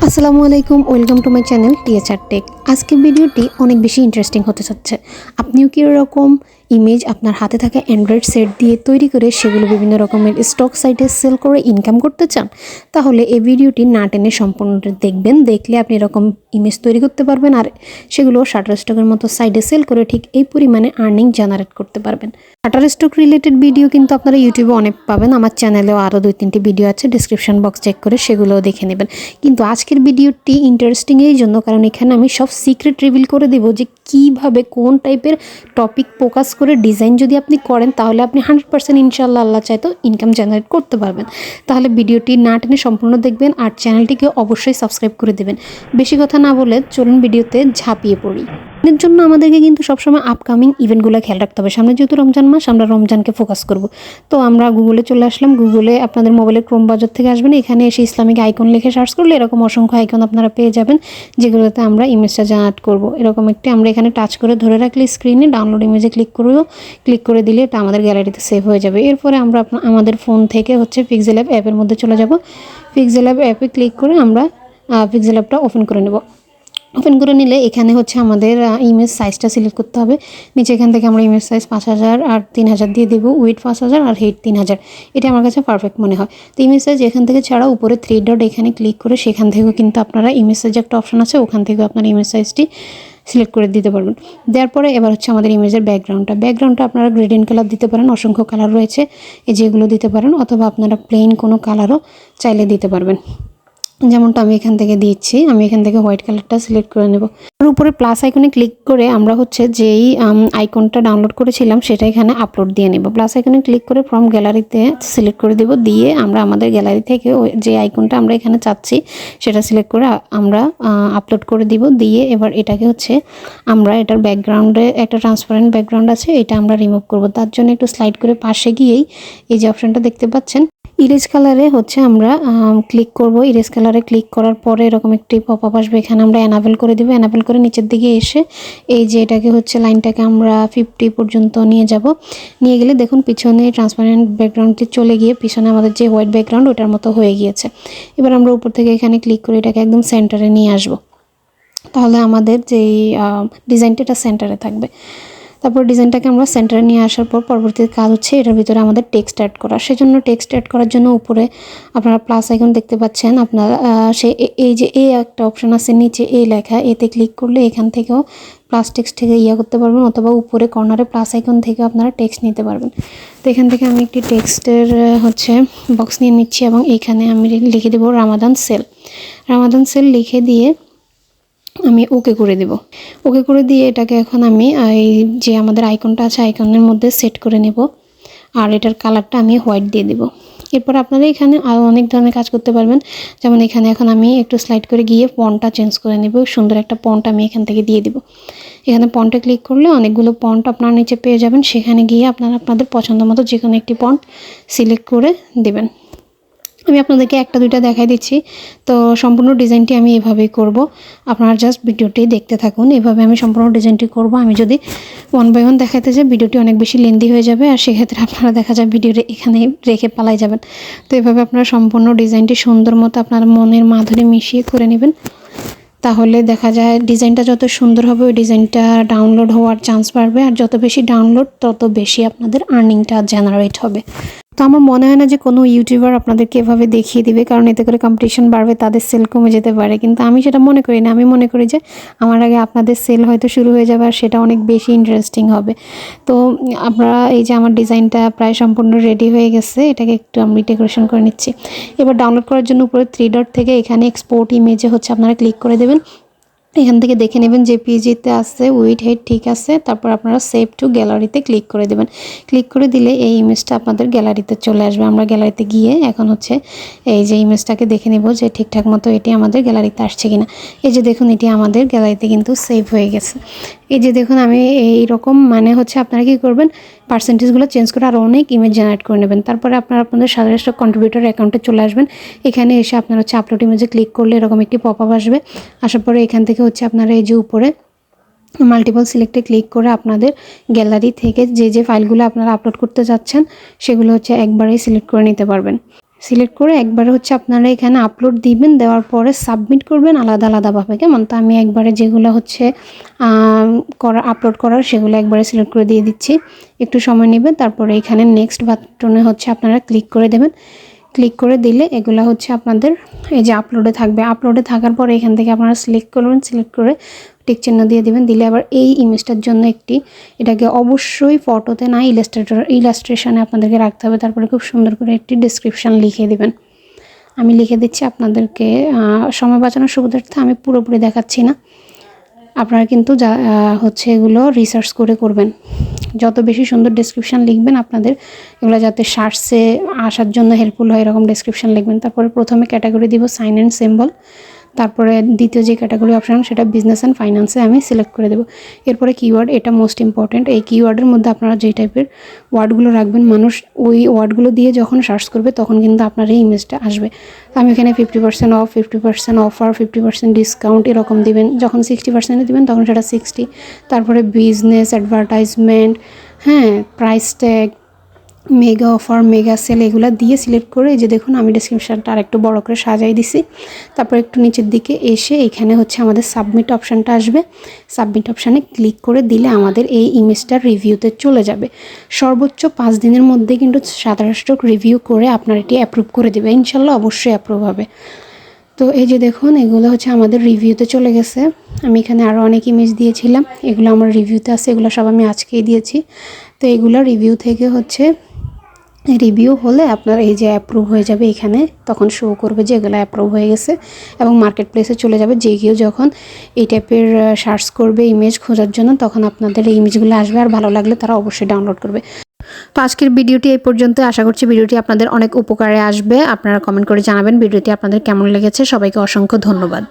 আসসালামু আলাইকুম, welcome to my channel THR tech. আজকের ভিডিওটি অনেক বেশি ইন্টারেস্টিং হতে যাচ্ছে। আপনিও কি এরকম ইমেজ আপনার হাতে থাকা অ্যান্ড্রয়েড সেট দিয়ে তৈরি করে সেগুলো বিভিন্ন রকমের স্টক সাইটে সেল করে ইনকাম করতে চান? তাহলে এই ভিডিওটি না টেনে সম্পূর্ণটা দেখবেন। দেখলে আপনি এরকম ইমেজ তৈরি করতে পারবেন আর সেগুলো শাটারস্টকের মতো সাইটে সেল করে ঠিক এই পরিমাণে আর্নিং জেনারেট করতে পারবেন। শাটারস্টক রিলেটেড ভিডিও কিন্তু আপনারা ইউটিউবে অনেক পাবেন। আমার চ্যানেলেও আরও 2-3টি ভিডিও আছে, ডিসক্রিপশন বক্স চেক করে সেগুলোও দেখে নেবেন। কিন্তু আজকের ভিডিওটি ইন্টারেস্টিং এই জন্য কারণ এখানে আমি সব সিক্রেট রিভিল করে দেবো যে কীভাবে কোন টাইপের টপিক ফোকাস করে ডিজাইন যদি আপনি করেন তাহলে আপনি 100% ইনশাআল্লাহ আল্লাহ চাইতো ইনকাম জেনারেট করতে পারবেন। তাহলে ভিডিওটি না টেনে সম্পূর্ণ দেখবেন আর চ্যানেলটিকে অবশ্যই সাবস্ক্রাইব করে দেবেন। বেশি কথা না বলে চলুন ভিডিওতে ঝাঁপিয়ে পড়ি। এর জন্য আমাদেরকে কিন্তু সবসময় আপকামিং ইভেন্টগুলো খেয়াল রাখতে হবে। সামনে যেহেতু রমজান মাস, আমরা রমজানকে ফোকাস করব। তো আমরা গুগলে চলে আসলাম। গুগলে আপনাদের মোবাইলের ক্রোম ব্রাউজার থেকে আসবেন, এখানে এসে ইসলামিক আইকন লিখে সার্চ করলে এরকম অসংখ্য আইকন আপনারা পেয়ে যাবেন যেগুলোতে আমরা ইমেজটা জেনারেট করব। এরকম একটি আমরা এখানে টাচ করে ধরে রাখলে স্ক্রিনে ডাউনলোড ইমেজে ক্লিক করে দিলে এটা আমাদের গ্যালারিতে সেভ হয়ে যাবে। এরপরে আমরা আমাদের ফোন থেকে পিক্সেলঅ্যাপ অ্যাপের মধ্যে চলে যাব। পিক্সেলঅ্যাপ অ্যাপে ক্লিক করে আমরা পিক্সেলঅ্যাপটা ওপেন করে নেব। ওপেন করে নিলে এখানে আমাদের ইমেজ সাইজটা সিলেক্ট করতে হবে। নিচে এখান থেকে আমরা ইমেজ সাইজ 5000 আর 3000 দিয়ে দেবো, উইথ 5000 আর হাইট 3000। এটা আমার কাছে পারফেক্ট মনে হয়। তো ইমেজ সাইজ এখান থেকে ছাড়া উপরে 3 ডট এখানে ক্লিক করে সেখান থেকেও কিন্তু আপনারা ইমেজ সাইজ একটা অপশন আছে, ওখান থেকে আপনারা ইমেজ সাইজটি সিলেক্ট করে দিতে পারবেন। দেওয়ার পরে এবার আমাদের ইমেজের ব্যাকগ্রাউন্ডটা আপনারা গ্রেডিয়েন্ট কালার দিতে পারেন, অসংখ্য কালার রয়েছে, এই যেগুলো দিতে পারেন, অথবা আপনারা প্লেন কোনো কালারও চাইলে দিতে পারবেন। যেমনটা আমি এখান থেকে দিচ্ছি, আমি এখান থেকে হোয়াইট কালারটা সিলেক্ট করে নেব। আর উপরে প্লাস আইকনে ক্লিক করে আমরা যেই আইকনটা ডাউনলোড করেছিলাম সেটা এখানে আপলোড দিয়ে নেব। প্লাস আইকনে ক্লিক করে ফ্রম গ্যালারিতে সিলেক্ট করে দেব, দিয়ে আমরা আমাদের গ্যালারি থেকে যে আইকনটা আমরা এখানে চাচ্ছি সেটা সিলেক্ট করে আমরা আপলোড করে দিব। দিয়ে এবার এটাকে আমরা এটার ব্যাকগ্রাউন্ডে একটা ট্রান্সপারেন্ট ব্যাকগ্রাউন্ড আছে, এটা আমরা রিমুভ করব। তার জন্য একটু স্লাইড করে পাশে গিয়েই এই যে অপশনটা দেখতে পাচ্ছেন ইরেজ কালারে আমরা ক্লিক করব। ইরেজ কালারে ক্লিক করার পরে এরকম একটি পপআপ আসবে, এখানে আমরা এনাবেল করে দেব। এনাবেল করে নিচের দিকে এসে এই যে এটাকে লাইনটাকে আমরা 50 পর্যন্ত নিয়ে যাব। নিয়ে গেলে দেখুন পিছনে ট্রান্সপারেন্ট ব্যাকগ্রাউন্ডটি চলে গিয়ে পিছনে আমাদের যে হোয়াইট ব্যাকগ্রাউন্ড ওটার মতো হয়ে গিয়েছে। এবার আমরা উপর থেকে এখানে ক্লিক করে এটাকে একদম সেন্টারে নিয়ে আসব। তাহলে আমাদের যেই ডিজাইনটা এটা সেন্টারে থাকবে। তারপর ডিজাইনটাকে আমরা সেন্টারে নিয়ে আসার পর পরবর্তী কাজ এটার ভিতরে আমাদের টেক্সট অ্যাড করা। সেজন্য টেক্সট অ্যাড করার জন্য উপরে আপনারা প্লাস আইকন দেখতে পাচ্ছেন। আপনারা এই যে একটা অপশন আছে নিচে এই লেখা, এতে ক্লিক করলে এখান থেকেও প্লাস টেক্সট থেকে করতে পারবেন, অথবা উপরে কর্নারে প্লাস আইকন থেকে আপনারা টেক্সট নিতে পারবেন। তো এখান থেকে আমি একটি টেক্সটের বক্স নিয়ে নিচ্ছি এবং এখানে আমি লিখে দেবো রামাদান সেল লিখে দিয়ে আমি ওকে করে দেব। ওকে করে দিয়ে এটাকে এখন আমি এই যে আমাদের আইকনটা আছে আইকনের মধ্যে সেট করে নেব, আর এটার কালারটা আমি হোয়াইট দিয়ে দেব। এরপর আপনারা এখানে আরও অনেক ধরনের কাজ করতে পারবেন। যেমন এখানে এখন আমি একটু স্লাইড করে গিয়ে ফন্টটা চেঞ্জ করে নেব। সুন্দর একটা ফন্ট আমি এখান থেকে দিয়ে দেব। এখানে ফন্টে ক্লিক করলে অনেকগুলো ফন্ট আপনারা নিচে পেয়ে যাবেন, সেখানে গিয়ে আপনারা আপনাদের পছন্দ মতো যে কোনো একটি ফন্ট সিলেক্ট করে দেবেন। আমি আপনাদেরকে একটা দুইটা দেখাই দিচ্ছি। তো সম্পূর্ণ ডিজাইনটি আমি এভাবেই করব, আপনারা জাস্ট ভিডিওটি দেখতে থাকুন। এভাবে আমি সম্পূর্ণ ডিজাইনটি করব। আমি যদি 1 বাই 1 দেখাতে যাই ভিডিওটি অনেক বেশি লেন্দি হয়ে যাবে, আর সেক্ষেত্রে আপনারা দেখা যায় ভিডিওটি এখানে রেখে পালাই যাবেন। তো এভাবে আপনারা সম্পূর্ণ ডিজাইনটি সুন্দর মতো আপনার মনের মাধুরী মিশিয়ে করে নেবেন। তাহলে দেখা যায় ডিজাইনটা যত সুন্দর হবে ওই ডিজাইনটা ডাউনলোড হওয়ার চান্স বাড়বে, আর যত বেশি ডাউনলোড তত বেশি আপনাদের আর্নিংটা জেনারেট হবে। তো আমার মনে হয় না যে কোনো ইউটিউবার আপনাদেরকে এভাবে দেখিয়ে দিবে, কারণ এতে করে কম্পিটিশন বাড়বে, তাদের সেল কমে যেতে পারে। কিন্তু আমি সেটা মনে করি না। আমি মনে করি যে আমার আগে আপনাদের সেল হয়তো শুরু হয়ে যাবে, আর সেটা অনেক বেশি ইন্টারেস্টিং হবে। তো আপনারা এই যে আমার ডিজাইনটা প্রায় সম্পূর্ণ রেডি হয়ে গেছে, এটাকে একটু আমি ডেকোরেশন করে নিচ্ছি। এবার ডাউনলোড করার জন্য উপরে 3 ডট থেকে এখানে এক্সপোর্ট ইমেজে আপনারা ক্লিক করে দেবেন। এখান থেকে দেখে নেবেন যে পিজিতে আছে, উইথ হাইট ঠিক আছে। তারপর আপনারা সেভ টু গ্যালারিতে ক্লিক করে দেবেন। ক্লিক করে দিলে এই ইমেজটা আপনাদের গ্যালারিতে চলে আসবে। আমরা গ্যালারিতে গিয়ে এখন এই যে ইমেজটাকে দেখে নেব যে ঠিকঠাক মতো এটি আমাদের গ্যালারিতে আসছে কিনা। এই যে দেখুন এটি আমাদের গ্যালারিতে কিন্তু সেভ হয়ে গেছে। এই যে দেখুন আমি এইরকম আপনারা কি করবেন, পার্সেন্টেজগুলো চেঞ্জ করে আরও অনেক ইমেজ জেনারেট করে নেবেন। তারপরে আপনারা আপনাদের শাটারস্টক কন্ট্রিবিউটর অ্যাকাউন্টে চলে আসবেন। এখানে এসে আপনারা আপলোড ইমেজে ক্লিক করলে এরকম একটি পপআপ আসবে। আসার পরে এখান থেকে আপনারা এই যে উপরে মাল্টিপল সিলেক্টে ক্লিক করে আপনাদের গ্যালারি থেকে যে ফাইলগুলো আপনারা আপলোড করতে যাচ্ছেন সেগুলো একবারেই সিলেক্ট করে নিতে পারবেন। সিলেক্ট করে একবারে হচ্ছে আপনারা এখানে আপলোড দিবেন, দেওয়ার পরে সাবমিট করবেন আলাদা আলাদাভাবে, কেমন? তো আমি একবারে যেগুলো হচ্ছে আপলোড করার সেগুলো একবারে সিলেক্ট করে দিয়ে দিচ্ছি। একটু সময় নেবেন, তারপরে এখানে নেক্সট বাটনে হচ্ছে আপনারা ক্লিক করে দেবেন। ক্লিক করে দিলে এগুলো হচ্ছে আপনাদের এই যে আপলোডে থাকবে। আপলোডে থাকার পরে এখান থেকে আপনারা সিলেক্ট করবেন, সিলেক্ট করে টিক চিহ্ন দিয়ে দিবেন। দিলে আবার এই ইমেজটার জন্য এটাকে অবশ্যই ফটোতে না ইলাস্ট্রেশনে আপনাদেরকে রাখতে হবে। তারপরে খুব সুন্দর করে একটি ডেসক্রিপশান লিখে দিবেন। আমি লিখে দিচ্ছি আপনাদেরকে, সময় বাঁচানোর সুবিধার্থে আমি পুরোপুরি দেখাচ্ছি না। আপনারা কিন্তু হচ্ছে এগুলো রিসার্চ করে করবেন। যত বেশি সুন্দর ডেসক্রিপশান লিখবেন আপনাদের এগুলো যাতে সার্চে আসার জন্য হেল্পফুল হয় এরকম ডেসক্রিপশান লিখবেন। তারপরে প্রথমে ক্যাটাগরি দিব সাইন অ্যান্ড সিম্বল। তারপরে দ্বিতীয় যে ক্যাটাগরি অপশান সেটা বিজনেস অ্যান্ড ফাইন্যান্সে আমি সিলেক্ট করে দেবো। এরপরে কিওয়ার্ড, এটা মোস্ট ইম্পর্ট্যান্ট। এই কিওয়ার্ডের মধ্যে আপনারা যে টাইপের ওয়ার্ডগুলো রাখবেন, মানুষ ওই ওয়ার্ডগুলো দিয়ে যখন সার্চ করবে তখন কিন্তু আপনার এই ইমেজটা আসবে। তো আমি এখানে 50% অফ, 50% অফার, 50% ডিসকাউন্ট এরকম দিবেন। যখন 60% দিবেন তখন সেটা 60। তারপরে বিজনেস, অ্যাডভার্টাইজমেন্ট, হ্যাঁ, price tag, mega offer, mega sale এগুলো দিয়ে সিলেক্ট করে এই যে দেখুন আমি ডেসক্রিপশানটা আর একটু বড় করে সাজাই দিছি। তারপর একটু নিচের দিকে এসে এখানে হচ্ছে আমাদের সাবমিট অপশানটা আসবে। সাবমিট অপশানে ক্লিক করে দিলে আমাদের এই ইমেজটার রিভিউতে চলে যাবে। সর্বোচ্চ 5 দিনের মধ্যে কিন্তু Shutterstock রিভিউ করে আপনার এটি অ্যাপ্রুভ করে দেবে। ইনশাল্লাহ অবশ্যই অ্যাপ্রুভ হবে। তো এই যে দেখুন এগুলো হচ্ছে আমাদের রিভিউতে চলে গেছে। আমি এখানে আরও অনেক ইমেজ দিয়েছিলাম, এগুলো আমার রিভিউতে আছে, এগুলো সব আমি আজকেই দিয়েছি। তো এগুলো রিভিউ থেকে হচ্ছে রিভিউ হলে আপনার এই যে অ্যাপ্রুভ হয়ে যাবে, এখানে তখন শো করবে যে এগুলো অ্যাপ্রুভ হয়ে গেছে এবং মার্কেট প্লেসে চলে যাবে। যে কেউ যখন এই টাইপের সার্চ করবে ইমেজ খোঁজার জন্য তখন আপনাদের এই ইমেজগুলো আসবে, আর ভালো লাগলে তারা অবশ্যই ডাউনলোড করবে। তো আজকের ভিডিওটি এই পর্যন্ত। আশা করছি ভিডিওটি আপনাদের অনেক উপকারে আসবে। আপনারা কমেন্ট করে জানাবেন ভিডিওটি আপনাদের কেমন লেগেছে। সবাইকে অসংখ্য ধন্যবাদ।